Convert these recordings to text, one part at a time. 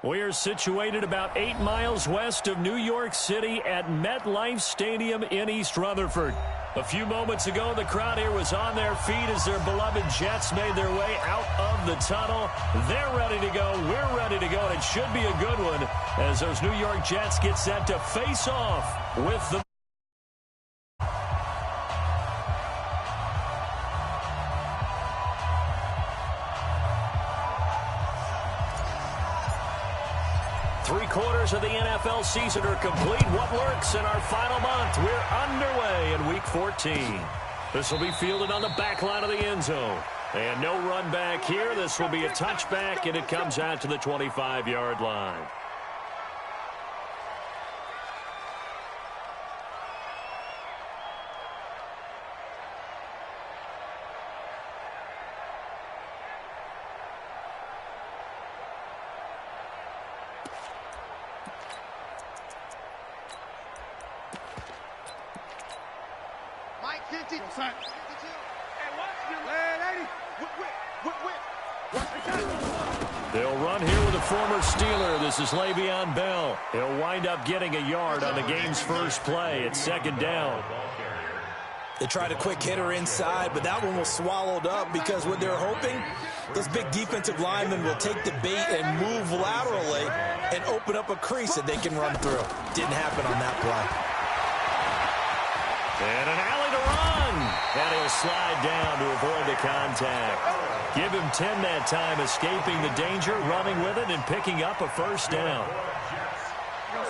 We're situated about 8 miles west of New York City at MetLife Stadium in East Rutherford. A few moments ago, the crowd here was on their feet as their beloved Jets made their way out of the tunnel. They're ready to go. We're ready to go. And it should be a good one as those New York Jets get set to face off with the... Three-quarters of the NFL season are complete. What lurks in our final month? We're underway in Week 14. This will be fielded on the back line of the end zone. And no run back here. This will be a touchback, and it comes out to the 25-yard line. They'll run here with a former Steeler. This is Le'Veon Bell. He'll wind up getting a yard on the game's first play. It's second down. They tried a quick hitter inside, but that one was swallowed up because what they're hoping, those big defensive linemen will take the bait and move laterally and open up a crease that they can run through. Didn't happen on that play. And an alley to run. And he'll slide down to avoid the contact. Give him 10 that time, escaping the danger, running with it, and picking up a first down.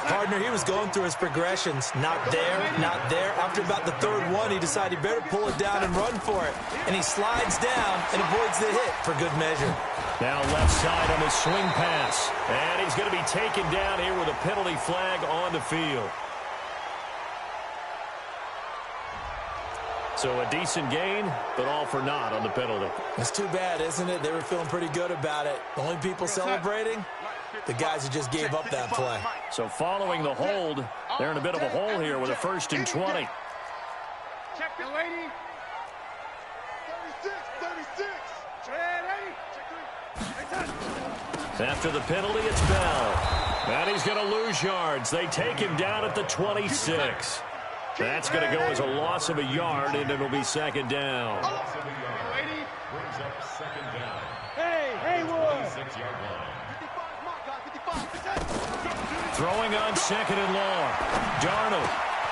Partner, he was going through his progressions. Not there, not there. After about the third one, he decided he better pull it down and run for it. And he slides down and avoids the hit for good measure. Now left side on the swing pass. And he's going to be taken down here with a penalty flag on the field. So a decent gain, but all for naught on the penalty. It's too bad, isn't it? They were feeling pretty good about it. The only people celebrating, the guys who just gave up that play. So following the hold, they're in a bit of a hole here with a 1st and 20. Check the lady. 36. After the penalty, it's Bell. And he's going to lose yards. They take him down at the 26. That's going to go as a loss of a yard, and it'll be second down. Hey, Wood. Throwing on second and long. Darnold.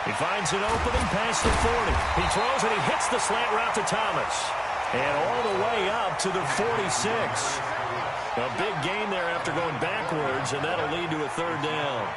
He finds an opening past the 40. He throws and he hits the slant route to Thomas. And all the way up to the 46. A big gain there after going backwards, and that'll lead to a third down.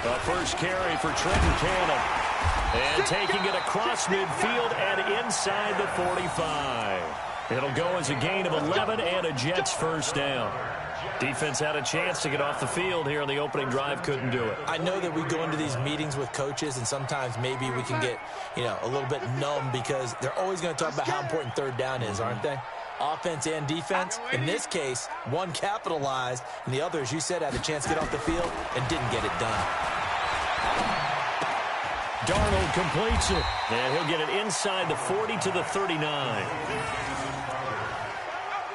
A first carry for Trenton Cannon. And taking it across midfield and inside the 45. It'll go as a gain of 11 and a Jets first down. Defense had a chance to get off the field here on the opening drive, couldn't do it. I know that we go into these meetings with coaches, and sometimes maybe we can get, a little bit numb because they're always going to talk about how important third down is, aren't they? Offense and defense. In this case, one capitalized, and the other, as you said, had a chance to get off the field and didn't get it done. Darnold completes it, and he'll get it inside the 40 to the 39.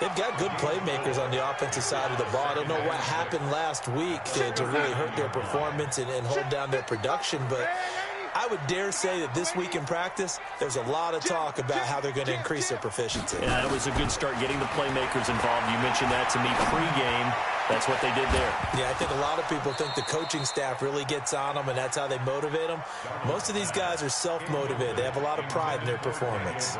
They've got good playmakers on the offensive side of the ball. I don't know what happened last week to really hurt their performance and hold down their production, but I would dare say that this week in practice, there's a lot of talk about how they're going to increase their proficiency. Yeah, it was a good start getting the playmakers involved. You mentioned that to me pregame. That's what they did there. Yeah, I think a lot of people think the coaching staff really gets on them, and that's how they motivate them. Most of these guys are self-motivated. They have a lot of pride in their performance.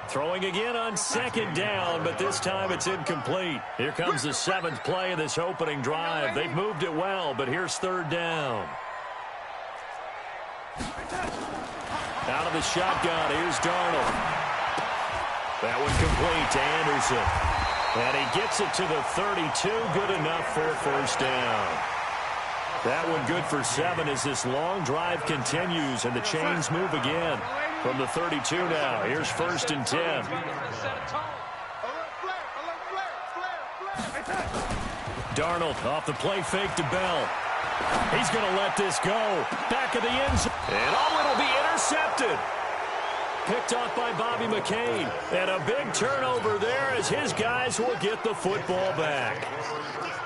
Throwing again on second down, but this time it's incomplete. Here comes the 7th play of this opening drive. They've moved it well, but here's third down. Out of the shotgun, here's Darnold. That one complete to Anderson. And he gets it to the 32, good enough for a first down. That one good for 7 as this long drive continues, and the chains move again. From the 32 now, here's 1st and 10. Darnold off the play fake to Bell. He's going to let this go. Back of the end zone. And it'll be intercepted. Picked off by Bobby McCain. And a big turnover there as his guys will get the football back.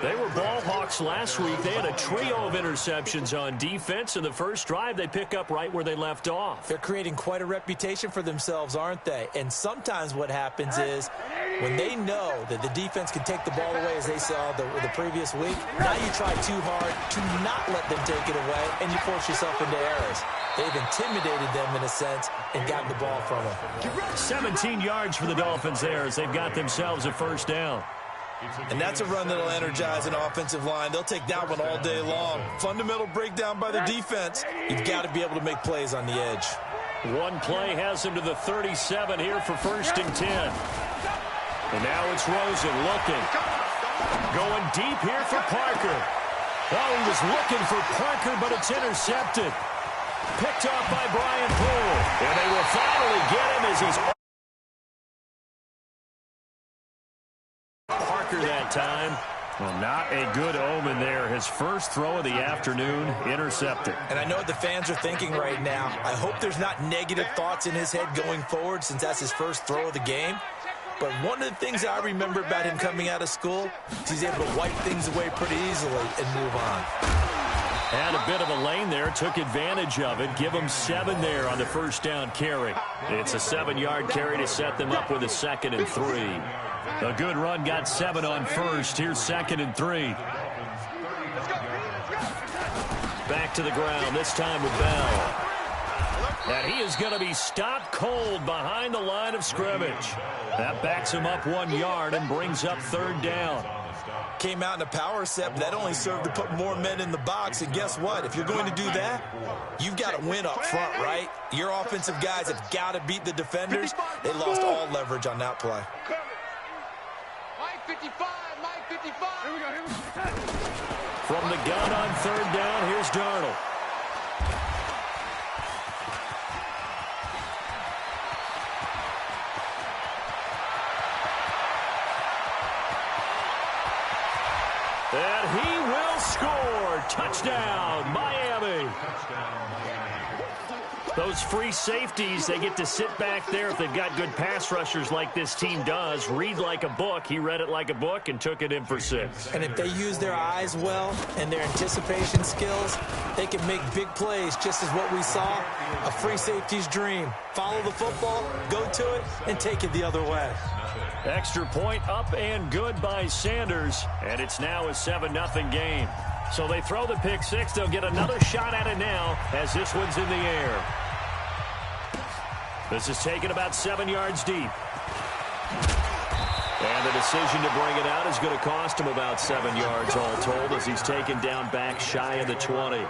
They were ball hawks last week. They had a trio of interceptions on defense. In the first drive, they pick up right where they left off. They're creating quite a reputation for themselves, aren't they? And sometimes what happens is when they know that the defense can take the ball away, as they saw the previous week, now you try too hard to not let them take it away, and you force yourself into errors. They've intimidated them in a sense and gotten the ball from them. 17 yards for the Dolphins there as they've got themselves a first down. And that's a run that'll energize an offensive line. They'll take that one all day long. Fundamental breakdown by the defense. You've got to be able to make plays on the edge. One play has him to the 37 here for 1st and 10. And now it's Rosen looking. Going deep here for Parker. Oh, he was looking for Parker, but it's intercepted. Picked off by Brian Poole. And they will finally get him as he's Parker that time. Well, not a good omen there. His first throw of the afternoon intercepted. And I know what the fans are thinking right now. I hope there's not negative thoughts in his head going forward since that's his first throw of the game. But one of the things I remember about him coming out of school is he's able to wipe things away pretty easily and move on. Had a bit of a lane there, took advantage of it. Give him 7 there on the first down carry. It's a 7-yard carry to set them up with a 2nd and 3. A good run, got 7 on first. Here's 2nd and 3. Back to the ground, this time with Bell. And he is going to be stopped cold behind the line of scrimmage. That backs him up 1 yard and brings up 3rd down. Came out in a power set, but that only served to put more men in the box. And guess what? If you're going to do that, you've got to win up front, right? Your offensive guys have got to beat the defenders. They lost all leverage on that play. Mike 55, Mike 55. Here we go. From the gun on 3rd down, here's Darnold. And he will score. Touchdown, Miami. Those free safeties, they get to sit back there if they've got good pass rushers like this team does. Read like a book. He read it like a book and took it in for 6. And if they use their eyes well and their anticipation skills, they can make big plays, just as what we saw, a free safety's dream. Follow the football, go to it, and take it the other way. Extra point up and good by Sanders, and it's now a 7-0 game. So they throw the pick 6. They'll get another shot at it now as this one's in the air. This is taken about 7 yards deep. And the decision to bring it out is going to cost him about 7 yards all told as he's taken down back shy of the 20.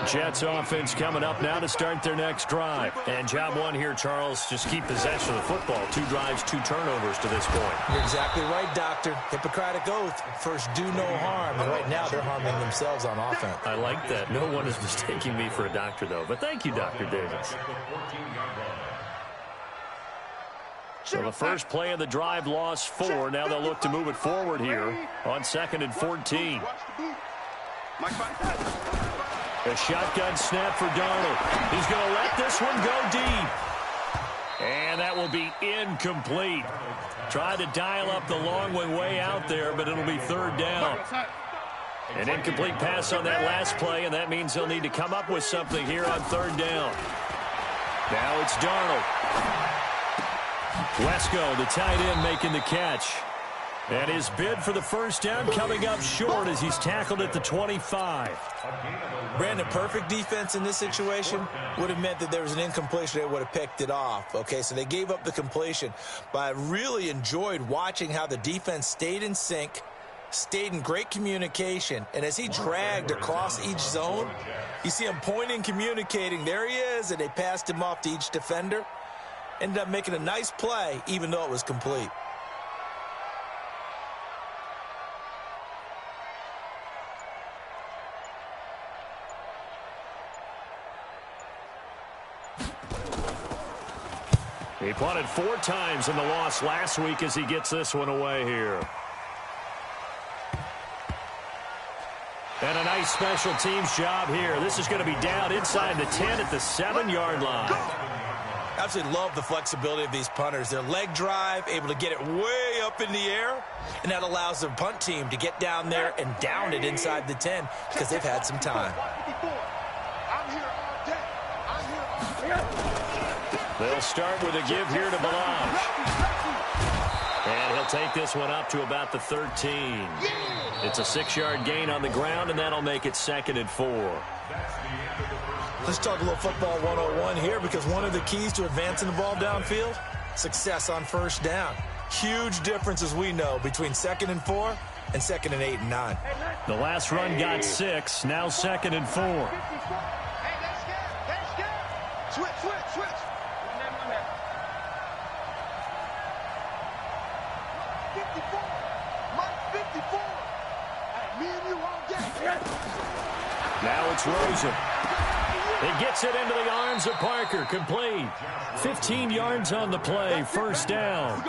Jets offense coming up now to start their next drive. And job 1 here, Charles, just keep possession of the football. 2 drives, 2 turnovers to this point. You're exactly right, Doctor. Hippocratic oath. First, do no harm. And right now, they're harming themselves on offense. I like that. No one is mistaking me for a doctor, though. But thank you, Dr. Davis. So the first play of the drive lost 4. Now they'll look to move it forward here on 2nd and 14. A shotgun snap for Darnold. He's going to let this one go deep. And that will be incomplete. Tried to dial up the long way out there, but it'll be 3rd down. An incomplete pass on that last play, and that means they'll need to come up with something here on 3rd down. Now it's Darnold. Wesco, the tight end, making the catch. And his bid for the first down coming up short as he's tackled at the 25. Brandon, perfect defense in this situation would have meant that there was an incompletion. They would have picked it off. Okay, so they gave up the completion. But I really enjoyed watching how the defense stayed in sync, stayed in great communication. And as he dragged across each zone, you see him pointing, communicating. There he is, and they passed him off to each defender. Ended up making a nice play, even though it was complete. He punted 4 times in the loss last week as he gets this one away here. And a nice special teams job here. This is going to be down inside the 10 at the 7-yard line. Absolutely love the flexibility of these punters. Their leg drive, able to get it way up in the air, and that allows the punt team to get down there and down it inside the 10 because they've had some time. They'll start with a give here to Balaj. And he'll take this one up to about the 13. It's a 6-yard gain on the ground, and that'll make it 2nd and 4. Let's talk a little football 101 here, because one of the keys to advancing the ball downfield, success on first down. Huge difference, as we know, between 2nd and 4 and 2nd and 8 and 9. The last run got 6, now 2nd and 4. Hey, that's good. Switch. Now it's Rosen. He gets it into the arms of Parker. Complete. 15 yards on the play. First down.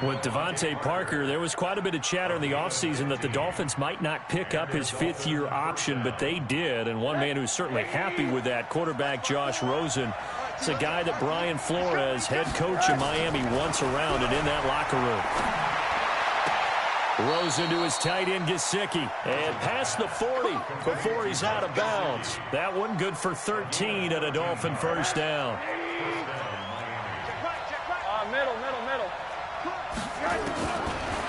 With Devontae Parker, there was quite a bit of chatter in the offseason that the Dolphins might not pick up his 5th-year option, but they did. And one man who's certainly happy with that, quarterback Josh Rosen. It's a guy that Brian Flores, head coach in Miami, wants around and in that locker room. Rosen to his tight end, Gesicki. And past the 40 before he's out of bounds. That one good for 13 at a Dolphin first down. Middle.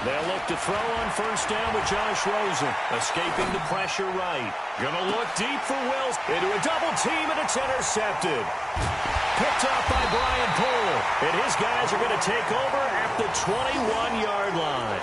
They'll look to throw on first down with Josh Rosen. Escaping the pressure right. Gonna look deep for Wills. Into a double team, and it's intercepted. Picked up by Brian Poole. And his guys are going to take over at the 21-yard line.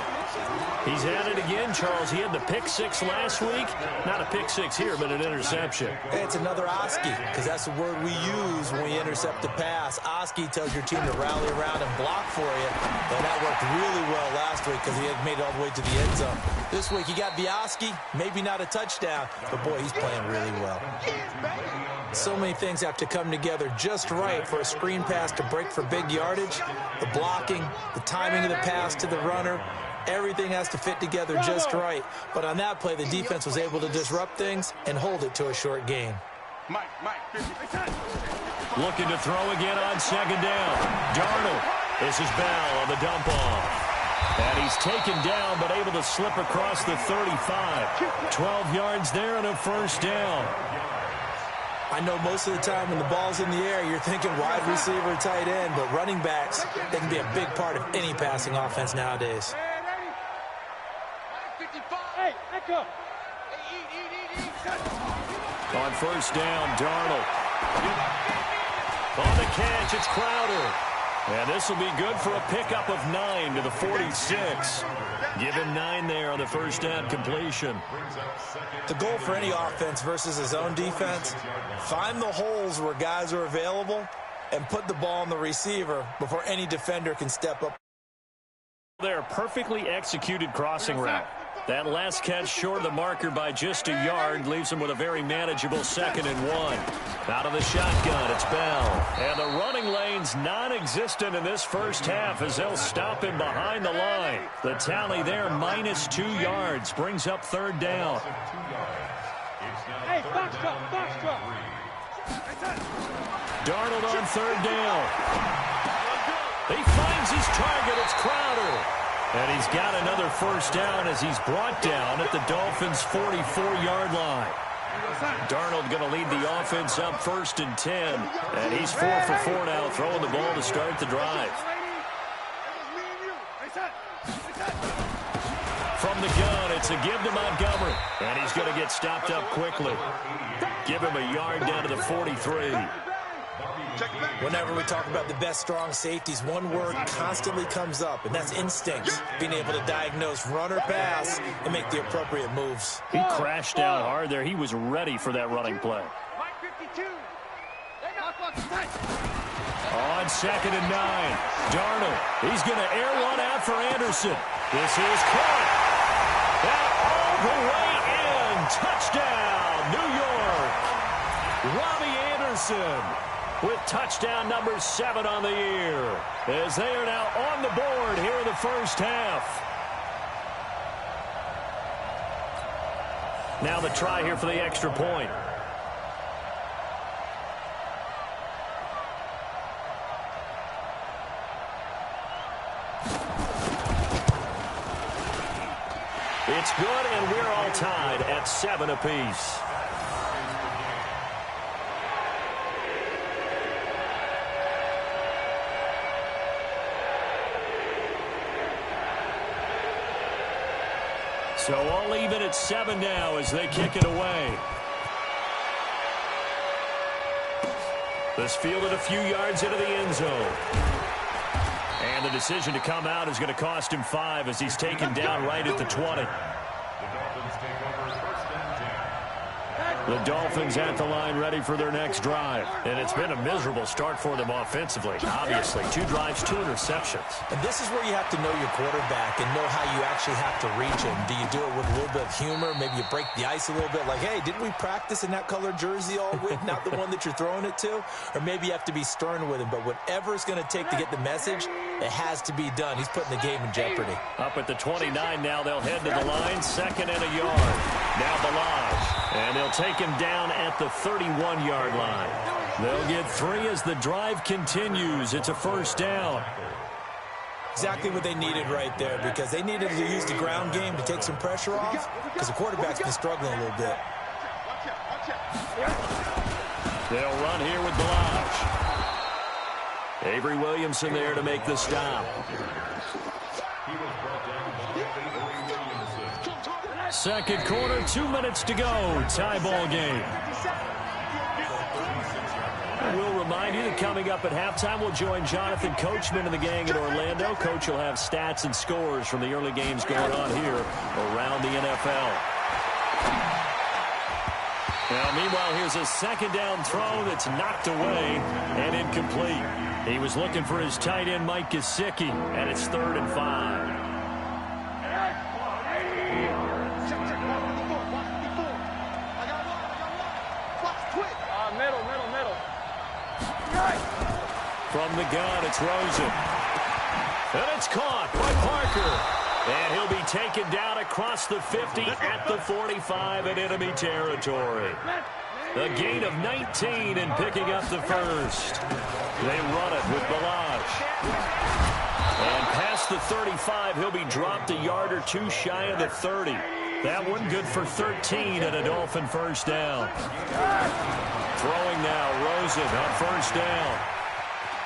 He's at it again, Charles. He had the pick 6 last week. Not a pick 6 here, but an interception. Hey, it's another Oski, because that's the word we use when we intercept the pass. Oski tells your team to rally around and block for you. And that worked really well last week because he had made it all the way to the end zone. This week he got the Oski, maybe not a touchdown, but boy, he's playing really well. So many things have to come together just right for a screen pass to break for big yardage. The blocking, the timing of the pass to the runner, everything has to fit together just right. But on that play, the defense was able to disrupt things and hold it to a short gain. Looking to throw again on second down. Darnold. This is Bell on the dump off. And he's taken down, but able to slip across the 35. 12 yards there and a first down. I know most of the time when the ball's in the air, you're thinking wide receiver, tight end, but running backs, they can be a big part of any passing offense nowadays. On first down, Darnold. On the catch, it's Crowder. And this will be good for a pickup of 9 to the 46. Give him 9 there on the first down completion. The goal for any offense versus his own defense, find the holes where guys are available and put the ball on the receiver before any defender can step up. Their perfectly executed crossing route. That last catch short of the marker by just a yard leaves him with a very manageable 2nd and 1. Out of the shotgun, it's Bell. And the running lane's non-existent in this first half as they'll stop him behind the line. The tally there, minus 2 yards, brings up third down. Hey, box truck. Darnold on third down. He finds his target. It's Crowder. And he's got another first down as he's brought down at the Dolphins' 44-yard line. Darnold going to lead the offense up 1st and 10. And he's 4 for 4 now, throwing the ball to start the drive. From the gun, it's a give to Montgomery. And he's going to get stopped up quickly. Give him a yard down to the 43. Whenever we talk about the best strong safeties, one word constantly comes up, and that's instincts. Being able to diagnose run or pass and make the appropriate moves. He crashed down hard there. He was ready for that running play. On 2nd and 9, Darnold. He's going to air one out for Anderson. This is caught. That all the way in. Touchdown, New York. Robbie Anderson with touchdown number 7 on the year, as they are now on the board here in the first half. Now the try here for the extra point. It's good, and we're all tied at 7 apiece. So all even at 7 now as they kick it away. This fielded a few yards into the end zone. And the decision to come out is going to cost him 5 as he's taken down right at the 20. The Dolphins at the line ready for their next drive. And it's been a miserable start for them offensively. Obviously, 2 drives, 2 interceptions. And this is where you have to know your quarterback and know how you actually have to reach him. Do you do it with a little bit of humor? Maybe you break the ice a little bit like, hey, didn't we practice in that colored jersey all week, not the one that you're throwing it to? Or maybe you have to be stern with him. But whatever it's going to take to get the message, it has to be done. He's putting the game in jeopardy. Up at the 29 now, they'll head to the line, 2nd and a yard. Now Balaj, and they'll take him down at the 31-yard line. They'll get 3 as the drive continues. It's a first down. Exactly what they needed right there, because they needed to use the ground game to take some pressure off, because the quarterback's been struggling a little bit. They'll run here with Balaj. Avery Williamson there to make the stop. Second quarter, 2 minutes to go. Tie ball game. And we'll remind you that coming up at halftime, we'll join Jonathan Coachman and the gang in Orlando. Coach will have stats and scores from the early games going on here around the NFL. Now, meanwhile, here's a second down throw that's knocked away and incomplete. He was looking for his tight end, Mike Gesicki, and it's 3rd and 5. From the gun, it's Rosen. And it's caught by Parker. And he'll be taken down across the 50 at the 45 in enemy territory. A gain of 19 and picking up the first. They run it with Balaj. And past the 35, he'll be dropped a yard or 2 shy of the 30. That one good for 13 and a Dolphin first down. Throwing now, Rosen on first down.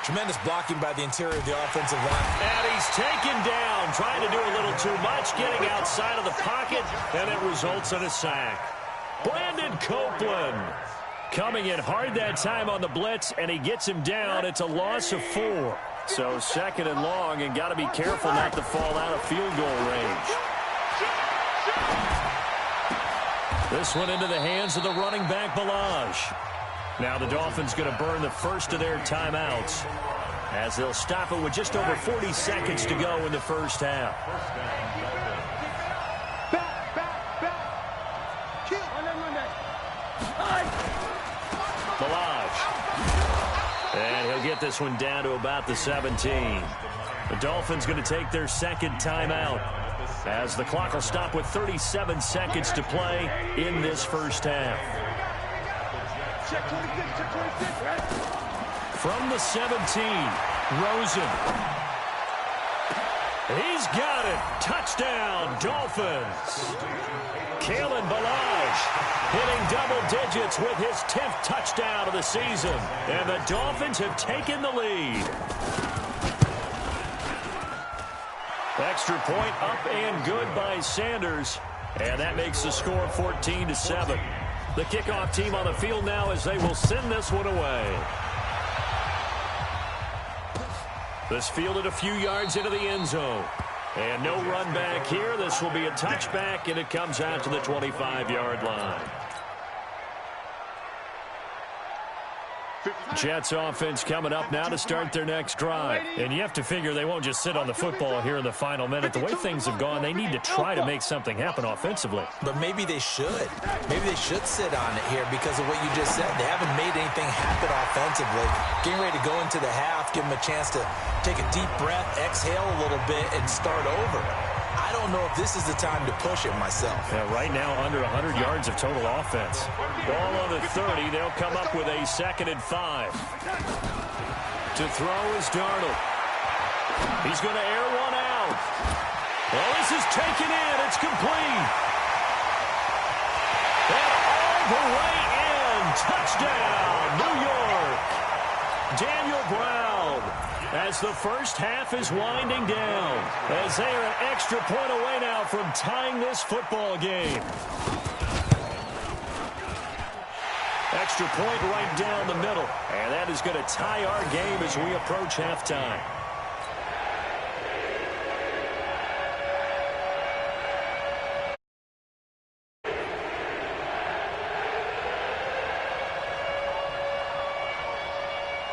Tremendous blocking by the interior of the offensive line. And he's taken down, trying to do a little too much, getting outside of the pocket, and it results in a sack. Brandon Copeland coming in hard that time on the blitz, and he gets him down. It's a loss of 4. So 2nd and long, and got to be careful not to fall out of field goal range. This one into the hands of the running back, Balaj. Now the Dolphins going to burn the first of their timeouts as they'll stop it with just over 40 seconds to go in the first half. Balaj. And he'll get this one down to about the 17. The Dolphins going to take their second timeout as the clock will stop with 37 seconds to play in this first half. From the 17, Rosen. He's got it. Touchdown, Dolphins. Kalen Balaj hitting double digits with his 10th touchdown of the season. And the Dolphins have taken the lead. Extra point up and good by Sanders. And that makes the score 14-7. The kickoff team on the field now as they will send this one away. This fielded a few yards into the end zone. And no run back here. This will be a touchback, and it comes out to the 25-yard line. Jets offense coming up now to start their next drive. And you have to figure they won't just sit on the football here in the final minute. The way things have gone, they need to try to make something happen offensively. But maybe they should. Maybe they should sit on it here because of what you just said. They haven't made anything happen offensively. Getting ready to go into the half, give them a chance to take a deep breath, exhale a little bit, and start over. I don't know if this is the time to push it myself. Yeah, right now under 100 yards of total offense. Ball on the 30. They'll come up with a 2nd and 5. To throw is Darnold. He's going to air one out. Well, this is taken in. It's complete. And all the way in. Touchdown, New York. Daniel Brown, as the first half is winding down, as they are an extra point away now from tying this football game. Extra point right down the middle, and that is going to tie our game as we approach halftime.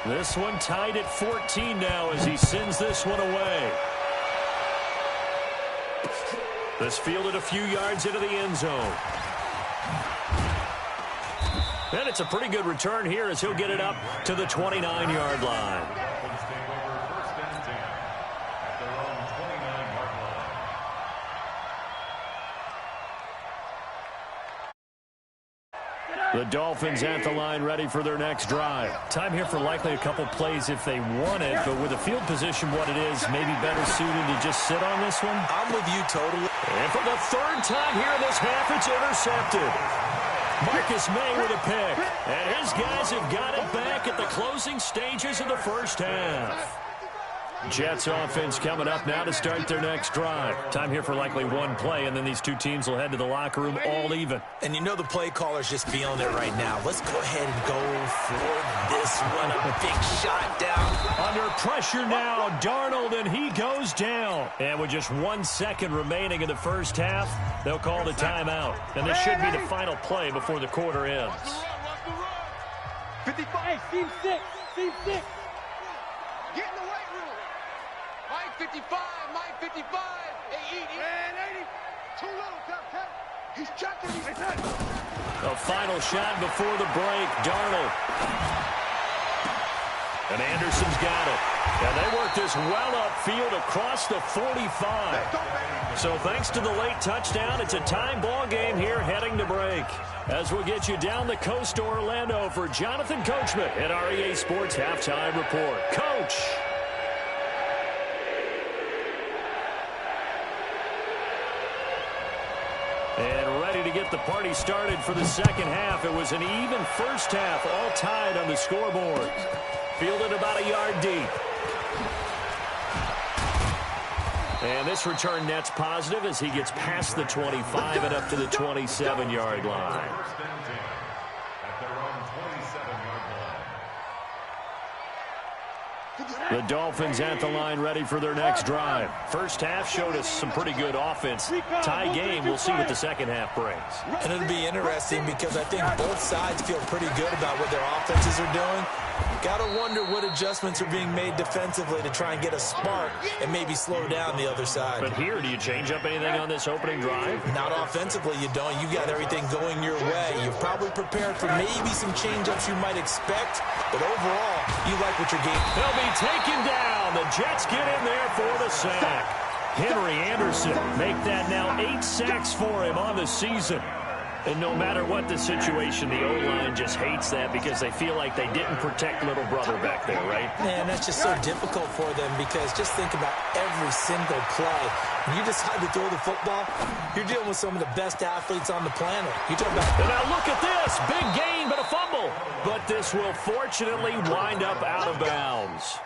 This one tied at 14 now as he sends this one away. This fielded a few yards into the end zone. And it's a pretty good return here as he'll get it up to the 29-yard line. The Dolphins at the line ready for their next drive. Time here for likely a couple plays if they want it, but with the field position what it is, maybe better suited to just sit on this one. I'm with you totally. And for the 3rd time here in this half, it's intercepted. Marcus May with a pick. And his guys have got it back at the closing stages of the first half. Jets offense coming up now to start their next drive. Time here for likely one play, and then these two teams will head to the locker room all even. And you know the play caller's just feeling it right now. Let's go ahead and go for this one. A big shot down. Under pressure now, Darnold, and he goes down. And with just 1 second remaining in the first half, they'll call the timeout. And this should be the final play before the quarter ends. 55. Hey, team 6. Team 6. Get in the weight room. Mike 55. Mike 55. Hey, 80. Man, 80. Too little, Captain. He's checking. He's hit. A final shot before the break. Darnold. And Anderson's got it. And they work this well upfield across the 45. So thanks to the late touchdown, it's a time ball game here heading to break. As we'll get you down the coast to Orlando for Jonathan Coachman at our EA Sports Halftime Report. Coach. And ready to get the party started for the second half. It was an even first half, all tied on the scoreboard. Fielded about a yard deep. And this return net's positive as he gets past the 25 and up to the 27-yard line. The Dolphins at the line ready for their next drive. First half showed us some pretty good offense. Tie game, we'll see what the second half brings. And it'll be interesting because I think both sides feel pretty good about what their offenses are doing. Got to wonder what adjustments are being made defensively to try and get a spark and maybe slow down the other side. But here, do you change up anything on this opening drive? Not offensively, you don't. You got everything going your way. You've probably prepared for maybe some change-ups you might expect, but overall, you like what you're getting. They'll be taken down. The Jets get in there for the sack. Henry Anderson make that now 8 sacks for him on the season. And no matter what the situation, the O-line just hates that because they feel like they didn't protect little brother back there, right? Man, that's just so difficult for them because just think about every single play. When you decide to throw the football, you're dealing with some of the best athletes on the planet. You talk about... And now look at this. Big gain, but a fumble. But this will fortunately wind up out of bounds.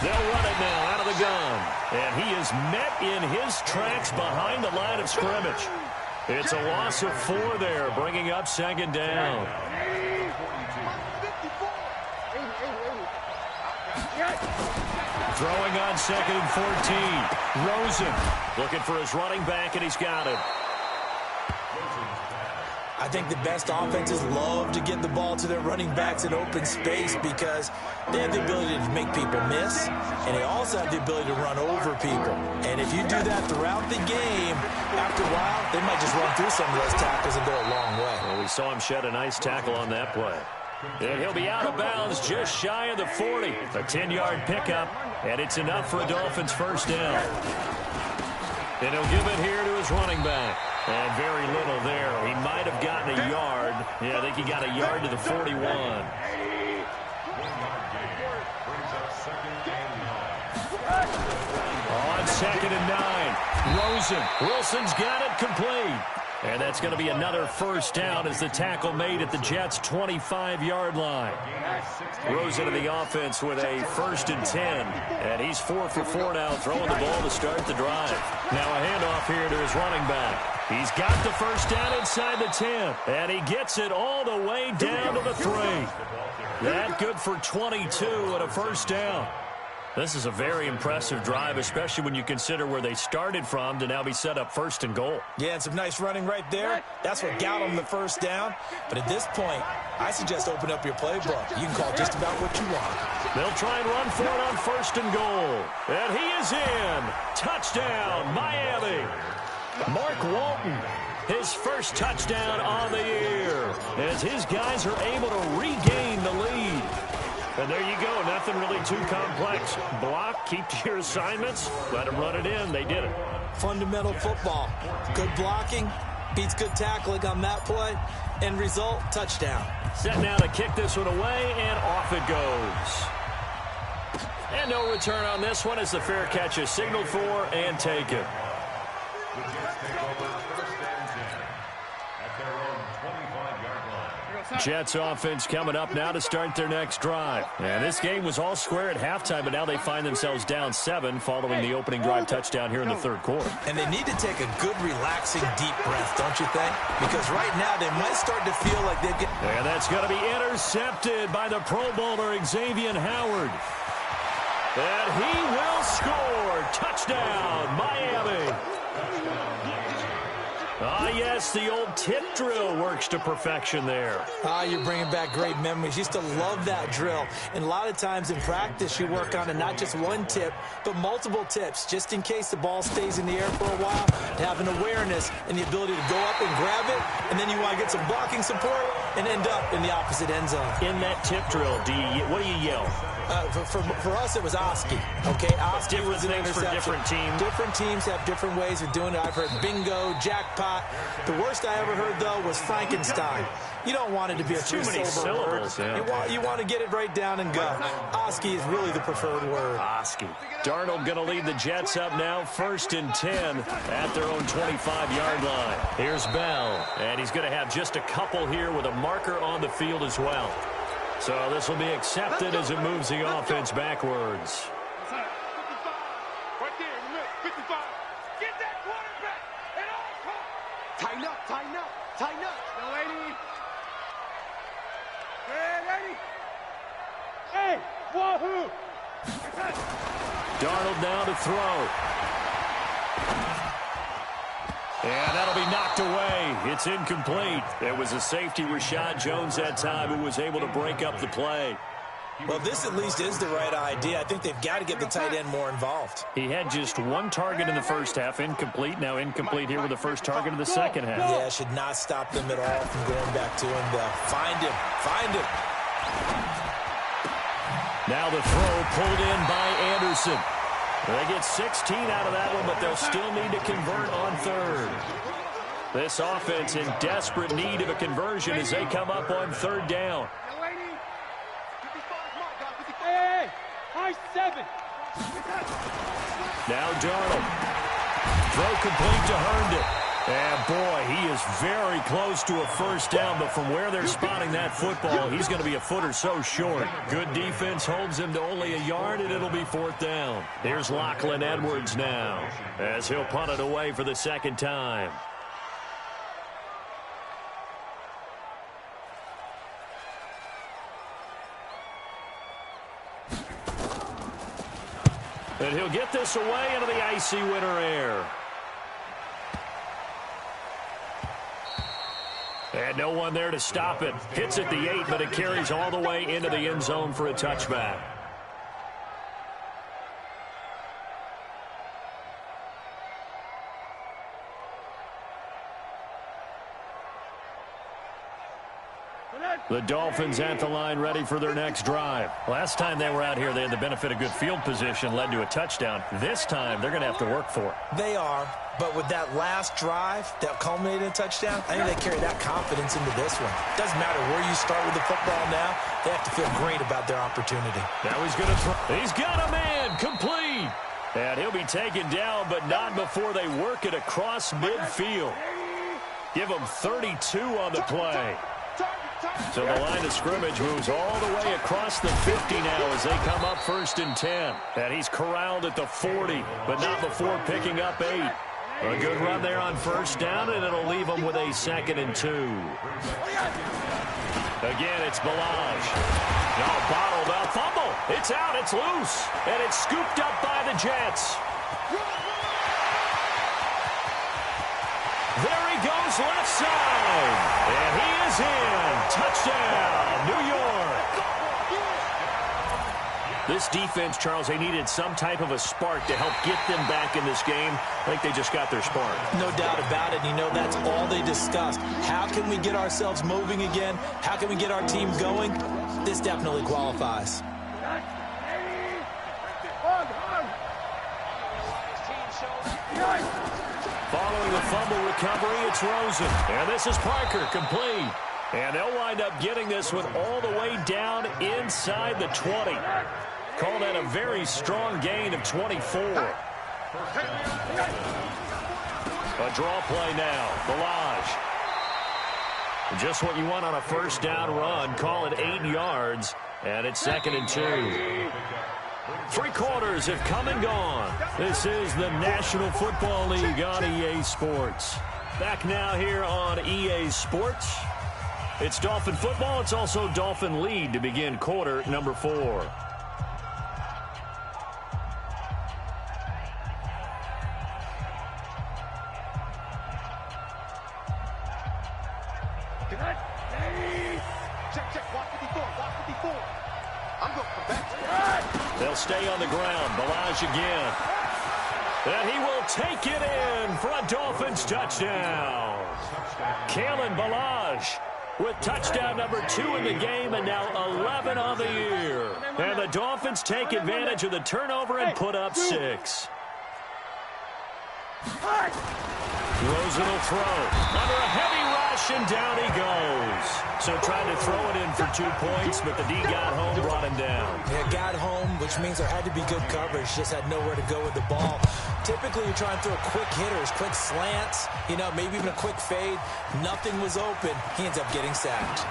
They'll run it now out of the gun. And he is met in his tracks behind the line of scrimmage. It's a loss of 4 there, bringing up second down. Throwing on second and 14. Rosen looking for his running back, and he's got it. I think the best offenses love to get the ball to their running backs in open space because they have the ability to make people miss, and they also have the ability to run over people. And if you do that throughout the game, after a while, they might just run through some of those tackles and go a long way. Well, we saw him shed a nice tackle on that play. And he'll be out of bounds just shy of the 40. A 10-yard pickup, and it's enough for a Dolphins first down. And he'll give it here to his running back. And very little there. He might have gotten a yard. Yeah, I think he got a yard to the 41. On 2nd and 9. Rosen. Wilson's got it complete. And that's going to be another first down as the tackle made at the Jets' 25-yard line. Rosen to the offense with a 1st and 10. And he's 4 for 4 now, throwing the ball to start the drive. Now a handoff here to his running back. He's got the first down inside the 10. And he gets it all the way down to the 3. That good for 22 and a first down. This is a very impressive drive, especially when you consider where they started from to now be set up 1st and goal. Yeah, and some nice running right there. That's what got them the first down. But at this point, I suggest open up your playbook. You can call just about what you want. They'll try and run for it on 1st and goal. And he is in. Touchdown, Miami. Mark Walton, his first touchdown on the year, as his guys are able to regain the lead. And there you go. Nothing really too complex. Block, keep to your assignments, let them run it in. They did it. Fundamental football. Good blocking beats good tackling on that play. End result, touchdown. Set now to kick this one away, and off it goes. And no return on this one as the fair catch is signaled for and taken. Jets offense coming up now to start their next drive. And this game was all square at halftime, but now they find themselves down 7 following the opening drive touchdown here in the 3rd quarter. And they need to take a good, relaxing, deep breath, don't you think? Because right now they might start to feel like they've get. And that's going to be intercepted by the Pro Bowler Xavier Howard. And he will score. Touchdown, Miami. Ah, yes, the old tip drill works to perfection there. Ah, you're bringing back great memories. Used to love that drill. And a lot of times in practice, you work on it, not just one tip, but multiple tips, just in case the ball stays in the air for a while, to have an awareness and the ability to go up and grab it, and then you want to get some blocking support and end up in the opposite end zone. In that tip drill, what do you yell? For us, it was Oski. Okay, Oski was an interception. For different teams. Different teams have different ways of doing it. I've heard bingo, jackpot. The worst I ever heard, though, was Frankenstein. You don't want it to be a too many syllables. Yeah. You want to get it right down and go. Oski is really the preferred word. Oski. Darnold going to lead the Jets up now, 1st and 10 at their own 25-yard line. Here's Bell, and he's going to have just a couple here with a marker on the field as well. So this will be accepted as it moves the offense backwards. 55. Right there in the middle. 55. Get that quarterback. And all come. Tighten up, tighten up, tighten up. No, 80. Good, 80. Hey, wahoo. Darnold now to throw. And that'll be knocked away. It's incomplete. It was a safety, Rashad Jones, that time, who was able to break up the play. Well, this at least is the right idea. I think they've got to get the tight end more involved. He had just one target in the first half, incomplete. Now incomplete here with the first target of the second half. Yeah, should not stop them at all from going back to him. Find him. Find him. Now the throw pulled in by Anderson. They get 16 out of that one, but they'll still need to convert on 3rd. This offense in desperate need of a conversion as they come up on 3rd down. Hey, high 7. Now Darnold. Throw complete to Herndon. And, boy, he is very close to a first down, but from where they're spotting that football, he's going to be a foot or so short. Good defense holds him to only a yard, and it'll be 4th down. Here's Lachlan Edwards now as he'll punt it away for the 2nd time. And he'll get this away into the icy winter air. And no one there to stop it. Hits at the 8, but it carries all the way into the end zone for a touchback. The Dolphins at the line ready for their next drive. Last time they were out here, they had the benefit of good field position, led to a touchdown. This time, they're going to have to work for it. They are, but with that last drive that culminated in a touchdown, I think they carry that confidence into this one. Doesn't matter where you start with the football now. They have to feel great about their opportunity. Now he's going to throw. He's got a man complete. And he'll be taken down, but not before they work it across midfield. Give him 32 on the play. So the line of scrimmage moves all the way across the 50 now as they come up 1st and 10. And he's corralled at the 40, but not before picking up 8. A good run there on 1st down, and it'll leave them with a 2nd and 2. Again, it's Balaj. No, bottled up, fumble. It's out, it's loose, and it's scooped up by the Jets. There he goes left side, and he is in. Touchdown, New York. This defense, Charles, they needed some type of a spark to help get them back in this game. I think they just got their spark. No doubt about it. You know, that's all they discussed. How can we get ourselves moving again? How can we get our team going? This definitely qualifies. Following the fumble recovery, it's Rosen. And this is Parker, complete. And they'll wind up getting this one all the way down inside the 20. Call that a very strong gain of 24. A draw play now. Balaj. Just what you want on a 1st down run. Call it 8 yards. And it's 2nd and 2. 3 quarters have come and gone. This is the National Football League on EA Sports. Back now here on EA Sports. It's Dolphin football. It's also Dolphin lead to begin quarter number 4. They'll stay on the ground. Balaj again. And he will take it in for a Dolphins touchdown. Kalen Balaj with touchdown number 2 in the game and now 11 on the year. And the Dolphins take advantage of the turnover and put up 6. Rosen will throw. Under a heavy rush, and down he goes. So trying to throw it in for 2 points, but the D got home, brought him down. Yeah, got home, which means there had to be good coverage. Just had nowhere to go with the ball. Typically, you're trying to throw quick hitters, quick slants, you know, maybe even a quick fade. Nothing was open. He ends up getting sacked.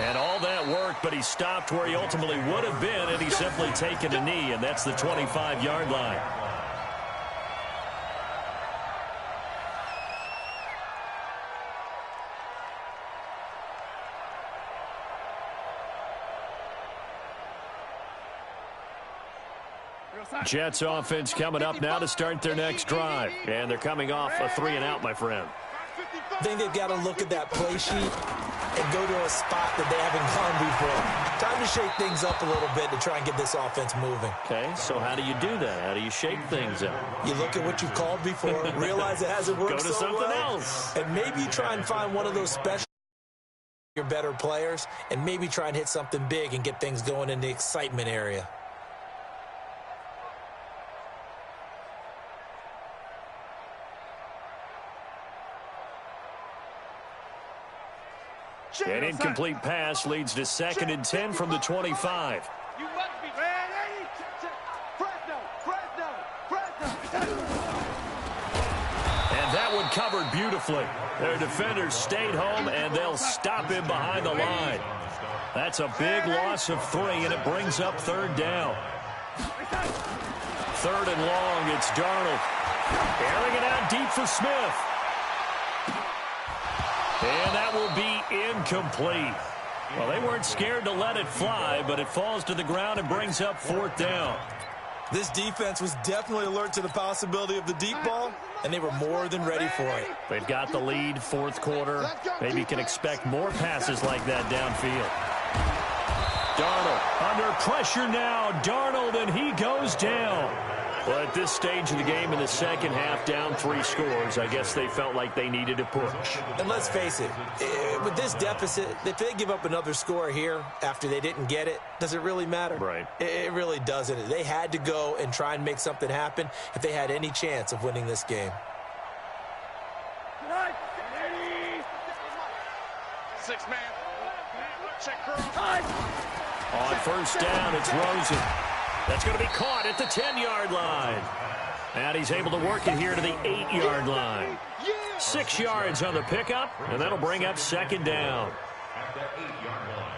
And all that worked, but he stopped where he ultimately would have been, and he's simply taken a knee, and that's the 25-yard line. Jets offense coming up now to start their next drive. And they're coming off a 3-and-out, my friend. I think they've got to look at that play sheet and go to a spot that they haven't gone before. Time to shake things up a little bit to try and get this offense moving. Okay, so how do you do that? How do you shake things up? You look at what you've called before, realize it hasn't worked so well. Go to something else. And maybe try and find one of those special your better players and maybe try and hit something big and get things going in the excitement area. An incomplete pass leads to 2nd and 10 from the 25. You must be ready. Fresno. And that one covered beautifully. Their defenders stayed home, and they'll stop him behind the line. That's a big loss of 3, and it brings up 3rd down. 3rd and long, it's Darnold. Airing it out deep for Smith. And that will be incomplete. Well, they weren't scared to let it fly, but it falls to the ground and brings up 4th down. This defense was definitely alert to the possibility of the deep ball, and they were more than ready for it. They've got the lead, 4th quarter. Maybe can expect more passes like that downfield. Darnold under pressure now. Darnold, and he goes down. Well, at this stage of the game in the second half, down 3 scores, I guess they felt like they needed to push. And let's face it, with this deficit, if they give up another score here after they didn't get it, does it really matter? Right. It really doesn't. They had to go and try and make something happen if they had any chance of winning this game. Six-man. Check curl. On first down, it's Rosen. That's going to be caught at the 10-yard line. And he's able to work it here to the 8-yard line. 6 yards on the pickup, and that'll bring up second down. At the 8-yard line.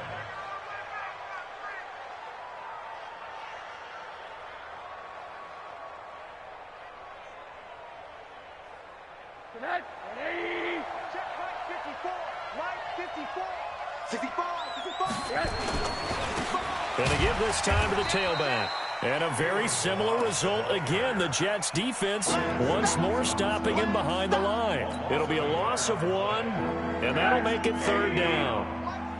Tonight, 80. Check Mike 54. Mike 54. 65. 65. Yes. Going to give this time to the tailback. And a very similar result again. The Jets defense once more stopping him behind the line. It'll be a loss of 1, and that'll make it third down.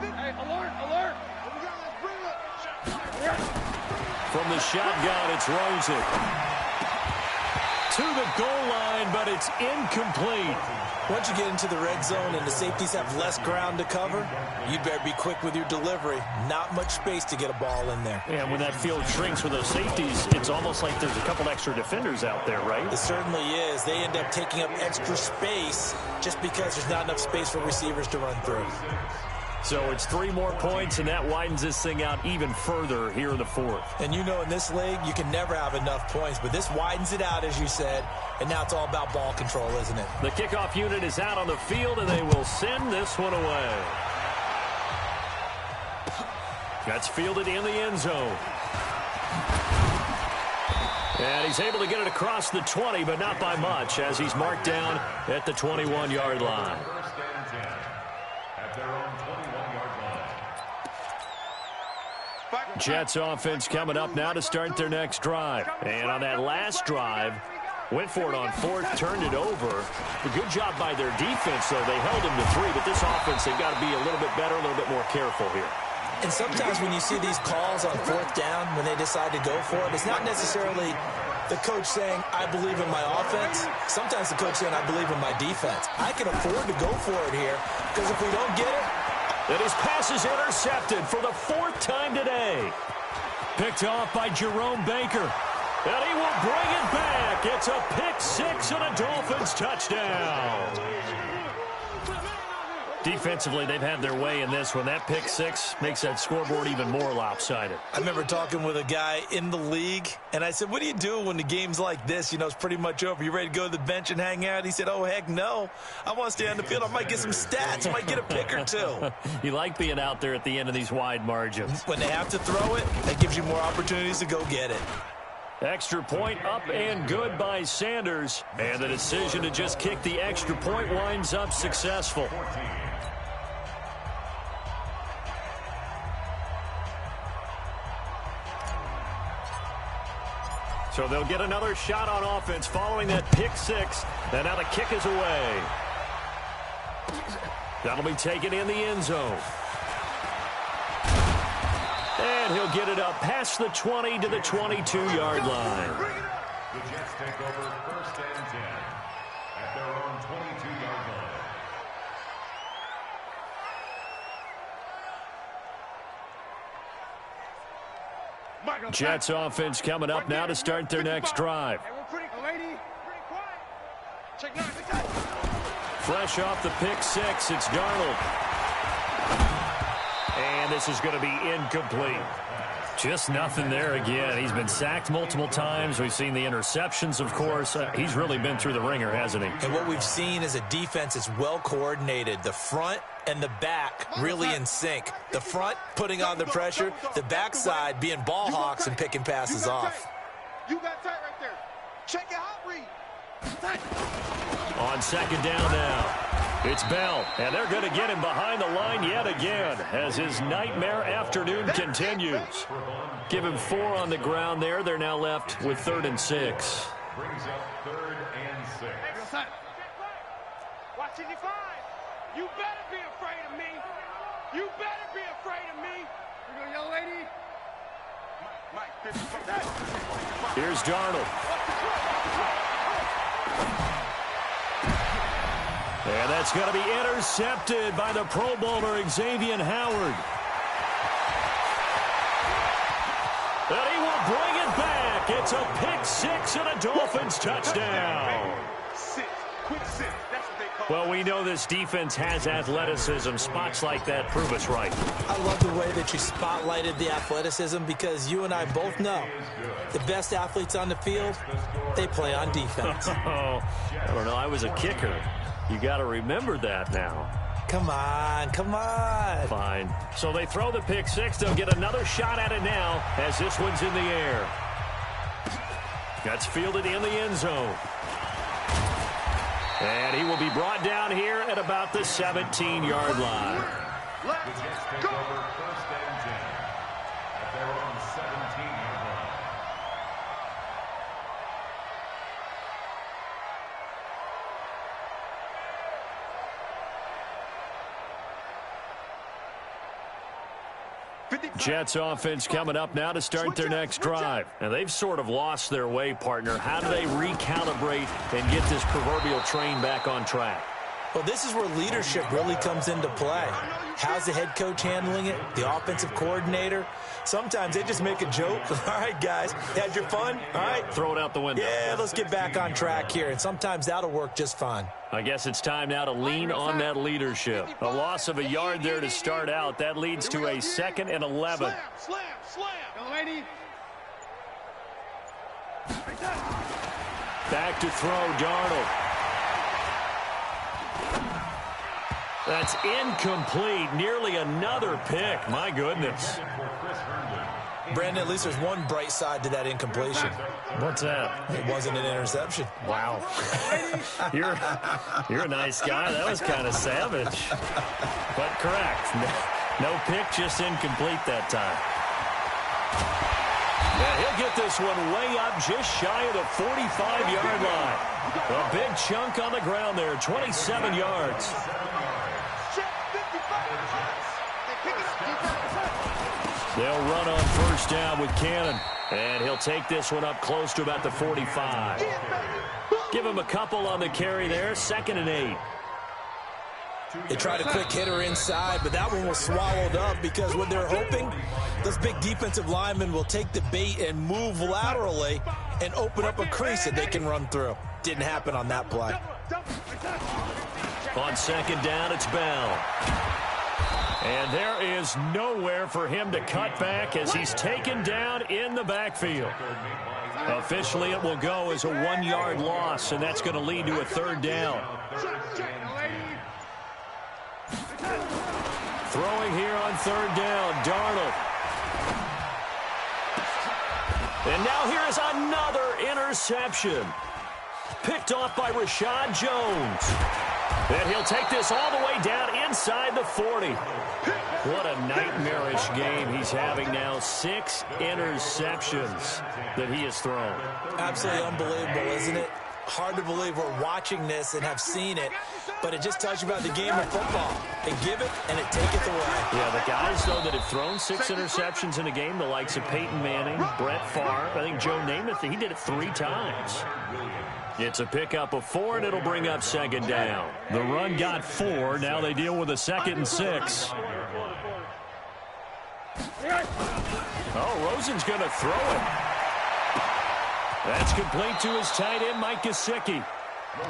Hey, alert, alert. From the shotgun, it's Rosen. To the goal line, but it's incomplete. Once you get into the red zone and the safeties have less ground to cover, you better be quick with your delivery. Not much space to get a ball in there. And when that field shrinks with those safeties, it's almost like there's a couple extra defenders out there, right? It certainly is. They end up taking up extra space just because there's not enough space for receivers to run through. So it's 3 more points, and that widens this thing out even further here in the fourth. And you know in this league, you can never have enough points, but this widens it out, as you said, and now it's all about ball control, isn't it? The kickoff unit is out on the field, and they will send this one away. That's fielded in the end zone. And he's able to get it across the 20, but not by much, as he's marked down at the 21-yard line. First and 10 at their own 21-yard line. Jets offense coming up now to start their next drive. And on that last drive, went for it on 4th, turned it over. A good job by their defense, though. They held him to 3, but this offense, they've got to be a little bit better, a little bit more careful here. And sometimes when you see these calls on 4th down, when they decide to go for it, it's not necessarily the coach saying, I believe in my offense. Sometimes the coach saying, I believe in my defense. I can afford to go for it here, because if we don't get it, and his pass is intercepted for the 4th time today. Picked off by Jerome Baker. And he will bring it back. It's a pick 6 and a Dolphins touchdown. Defensively, they've had their way in this one. That pick 6 makes that scoreboard even more lopsided. I remember talking with a guy in the league, and I said, what do you do when the game's like this? You know, it's pretty much over. You ready to go to the bench and hang out? He said, oh, heck no. I want to stay on the field. I might get some stats. I might get a pick or 2. You like being out there at the end of these wide margins. When they have to throw it, that gives you more opportunities to go get it. Extra point up and good by Sanders. And the decision to just kick the extra point winds up successful. So they'll get another shot on offense following that pick 6. And now the kick is away. That'll be taken in the end zone. And he'll get it up past the 20 to the 22-yard line. The Jets take over first and 10 at their own 22-yard line. Jets offense coming up now to start their next drive. Fresh off the pick 6, it's Darnold. And this is going to be incomplete. Just nothing there again. He's been sacked multiple times. We've seen the interceptions, of course. He's really been through the ringer, hasn't he? And what we've seen is a defense that's well coordinated. The front and the back really in sync. The front putting on the pressure, the backside being ball hawks and picking passes off. You got tight right there. Check it out, read. On second down now. It's Bell, and they're going to get him behind the line yet again as his nightmare afternoon continues. Give him 4 on the ground there. They're now left with 3rd and 6. Brings up 3rd and 6. Watch 55. You better be afraid of me. You better be afraid of me. You go, young lady. Here's Darnold. And that's going to be intercepted by the Pro Bowler Xavier Howard. And he will bring it back. It's a pick-6 and a Dolphins touchdown. Quick sit. That's what they call it. Well, we know this defense has athleticism. Spots like that prove us right. I love the way that you spotlighted the athleticism because you and I both know the best athletes on the field, they play on defense. Oh, I don't know. I was a kicker. You got to remember that now. Come on, come on. Fine. So they throw the pick-6. They'll get another shot at it now as this one's in the air. That's fielded in the end zone. And he will be brought down here at about the 17-yard line. Let's go. First and 10 at their own 17-yard line. Jets offense coming up now to start their next drive. And they've sort of lost their way, partner. How do they recalibrate and get this proverbial train back on track? Well, this is where leadership really comes into play. How's the head coach handling it? The offensive coordinator? Sometimes they just make a joke. All right, guys, had your fun? All right. Throw it out the window. Yeah, let's get back on track here. And sometimes that'll work just fine. I guess it's time now to lean on that leadership. A loss of a yard there to start out. That leads to a 2nd and 11. Slam. Go, lady. Back to throw, Darnold. That's incomplete. Nearly another pick. My goodness. Brandon, at least there's one bright side to that incompletion. What's that? It wasn't an interception. Wow. You're a nice guy. That was kind of savage. But correct. No pick, just incomplete that time. And he'll get this one way up just shy of the 45-yard line. A big chunk on the ground there, 27 yards. They'll run on first down with Cannon. And he'll take this one up close to about the 45. Give him a couple on the carry there, 2nd and 8. They tried a quick hitter inside, but that one was swallowed up because what they're hoping, those big defensive linemen will take the bait and move laterally and open up a crease that they can run through. Didn't happen on that play. On 2nd down, it's Bell. And there is nowhere for him to cut back as he's taken down in the backfield. Officially, it will go as a 1-yard loss, and that's going to lead to a 3rd down. Throwing here on 3rd down, Darnold. And now here is another interception. Picked off by Rashad Jones. And he'll take this all the way down inside the 40. What a nightmarish game he's having now. 6 interceptions that he has thrown. Absolutely unbelievable, isn't it? Hard to believe we're watching this and have seen it, but it just tells you about the game of football. They give it and it taketh away. Yeah, the guys, though, that have thrown 6 interceptions in a game, the likes of Peyton Manning, Brett Favre, I think Joe Namath, he did it 3 times. It's a pickup of 4, and it'll bring up 2nd down. The run got 4. Now they deal with a 2nd and 6. Oh, Rosen's going to throw it. That's complete to his tight end, Mike Gesicki.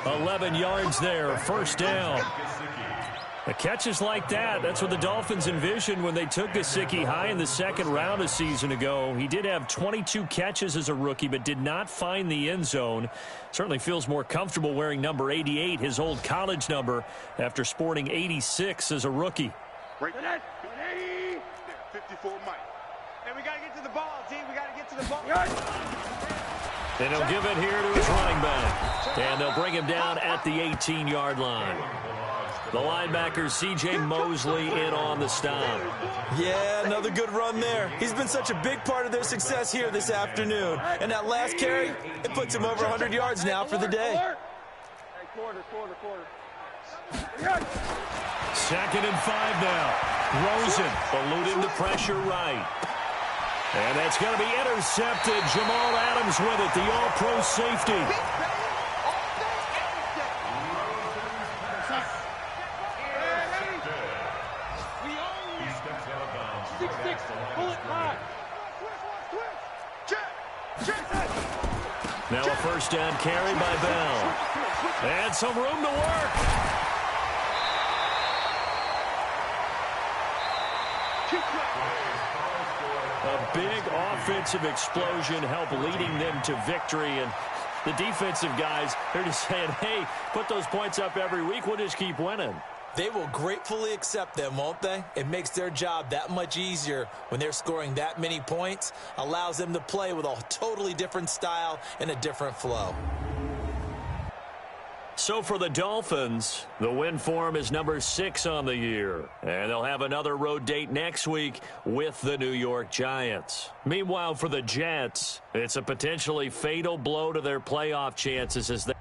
11 yards there, 1st down. The catches like that, that's what the Dolphins envisioned when they took Gesicki high in the 2nd round a season ago. He did have 22 catches as a rookie, but did not find the end zone. Certainly feels more comfortable wearing number 88, his old college number, after sporting 86 as a rookie. Break that. 54 Mike. Hey, we got to get to the ball, team. We got to get to the ball. And he'll give it here to his running back. And they'll bring him down at the 18-yard line. The linebacker, C.J. Mosley, in on the stop. Yeah, another good run there. He's been such a big part of their success here this afternoon. And that last carry, it puts him over 100 yards now for the day. Quarter. 2nd and 5 now. Rosen eluding the pressure right. And that's going to be intercepted. Jamal Adams with it, the all-pro safety. Now a first down carry by Bell. And some room to work. A big offensive explosion helped leading them to victory. And the defensive guys, they're just saying, hey, put those points up every week. We'll just keep winning. They will gratefully accept them, won't they? It makes their job that much easier when they're scoring that many points. Allows them to play with a totally different style and a different flow. So for the Dolphins, the win form is number 6 on the year. And they'll have another road date next week with the New York Giants. Meanwhile, for the Jets, it's a potentially fatal blow to their playoff chances as they